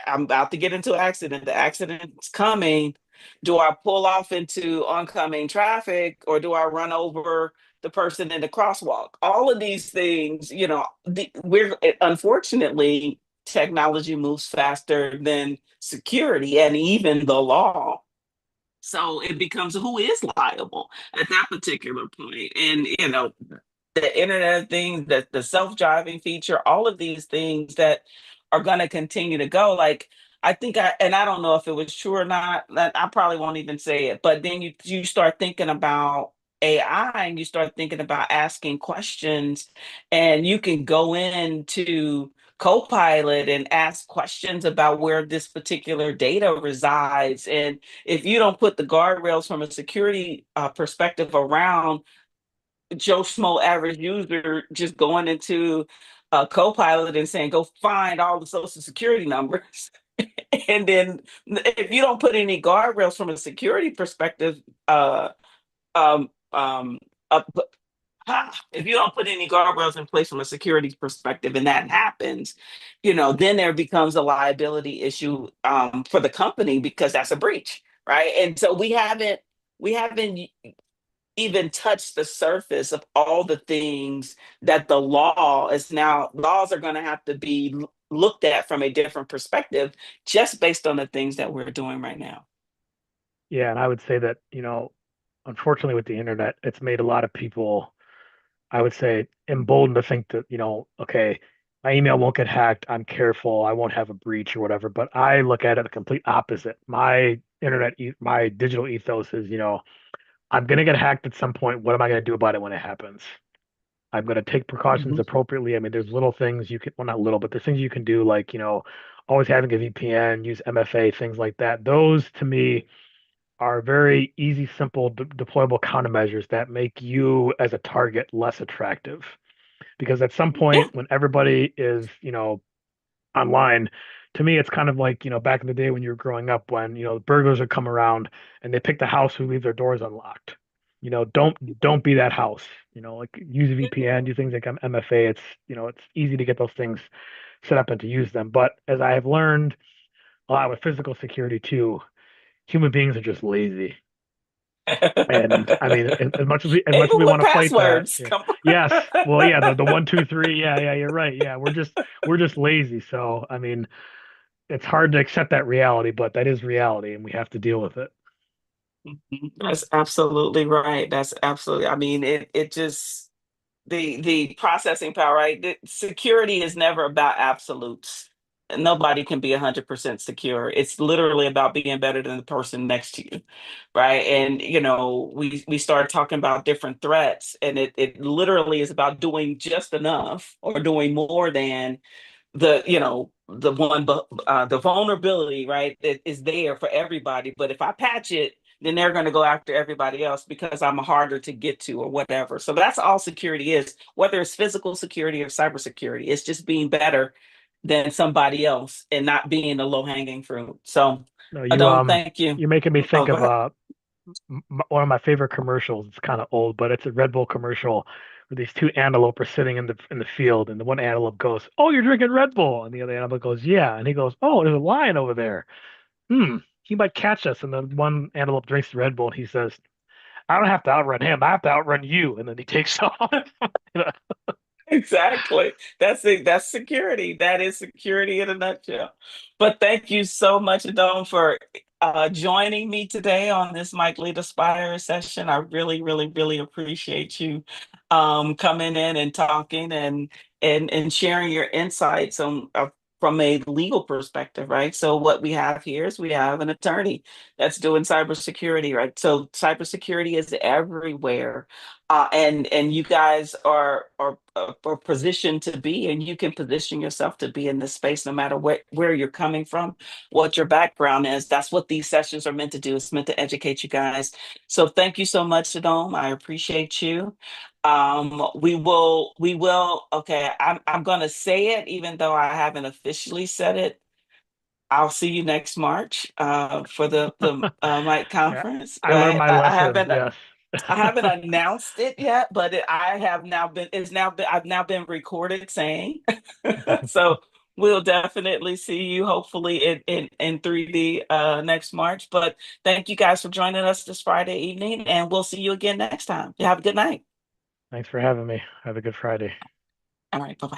I'm about to get into an accident. The accident's coming. Do I pull off into oncoming traffic or do I run over the person in the crosswalk? All of these things, we're unfortunately technology moves faster than security and even the law. So it becomes who is liable at that particular point. And, the Internet of Things, the self-driving feature, all of these things that are going to continue to go. Like, and I don't know if it was true or not, that I probably won't even say it, but then you start thinking about AI and you start thinking about asking questions, and you can go into Copilot and ask questions about where this particular data resides. And if you don't put the guardrails from a security perspective around Joe Schmo average user just going into a Copilot and saying, go find all the social security numbers. And then if you don't put any guardrails from a security perspective, um, um, up, if you don't put any guardrails in place from a security perspective and that happens, then there becomes a liability issue for the company because that's a breach, right? And so we haven't even touch the surface of all the things that the laws are going to have to be looked at from a different perspective just based on the things that we're doing right now.
yeah, and I would say that unfortunately with the internet, it's made a lot of people, I would say, emboldened to think that, okay, my email won't get hacked. I'm careful. I won't have a breach or whatever. But I look at it the complete opposite. My digital ethos is, I'm gonna get hacked at some point. What am I gonna do about it when it happens? I'm going to take precautions
Mhm.
appropriately. I mean, there's little things you can, well, not little, but there's things you can do like, always having a VPN, use MFA, things like that. Those to me are very easy, simple, deployable countermeasures that make you as a target less attractive. Because at some
Yeah.
point, when everybody is, online, to me, it's kind of like, back in the day when you were growing up, when, burglars would come around and they pick the house who leaves their doors unlocked. Don't be that house. Like use a VPN, do things like MFA. It's easy to get those things set up and to use them. But as I have learned a lot with physical security too, human beings are just lazy. And I mean, as much as
Even
we
with
want to fight that,
passwords,
yeah.
come
Yes.
on.
Well, yeah, the 1, 2, 3, yeah, you're right. Yeah, we're just lazy. So I mean, it's hard to accept that reality, but that is reality, and we have to deal with it.
That's absolutely right. That's absolutely, I mean, it just the processing power, right? Security is never about absolutes. And nobody can be 100% secure. It's literally about being better than the person next to you, right? And we start talking about different threats, and it literally is about doing just enough or doing more than the vulnerability, right, that is there for everybody. But if I patch it, then they're going to go after everybody else because I'm harder to get to or whatever. So that's all security is, whether it's physical security or cybersecurity. It's just being better than somebody else and not being the low hanging fruit. So
No,
Adom, thank you.
you're making me
Oh,
think
go
of
ahead.
one of my favorite commercials. It's kind of old, but it's a Red Bull commercial where these two antelope are sitting in the field, and the one antelope goes, "Oh, you're drinking Red Bull," and the other antelope goes, "Yeah," and he goes, "Oh, there's a lion over there. He might catch us." And then one antelope drinks the Red Bull, and he says, "I don't have to outrun him. I have to outrun you." And then he takes off. You know?
Exactly. That's it. That's security. That is security in a nutshell. But thank you so much, Adon, for joining me today on this Mike Lead Aspire session. I really, really, really appreciate you coming in and talking and sharing your insights on from a legal perspective, right? So what we have here is we have an attorney that's doing cybersecurity, right? So cybersecurity is everywhere, and you guys are positioned to be, and you can position yourself to be in this space no matter where you're coming from, what your background is. That's what these sessions are meant to do. It's meant to educate you guys. So thank you so much, Adom. I appreciate you. We will. Okay, I'm gonna say it even though I haven't officially said it. I'll see you next March for the Mike
Yeah,
conference,
I learned
right?
my
I
lesson.
haven't.
Yes.
I haven't announced it yet, but I have now been, I've now been recorded saying. So we'll definitely see you hopefully in 3D next March. But thank you guys for joining us this Friday evening, and we'll see you again next time. You have a good night.
Thanks for having me. Have a good Friday.
All right, bye bye.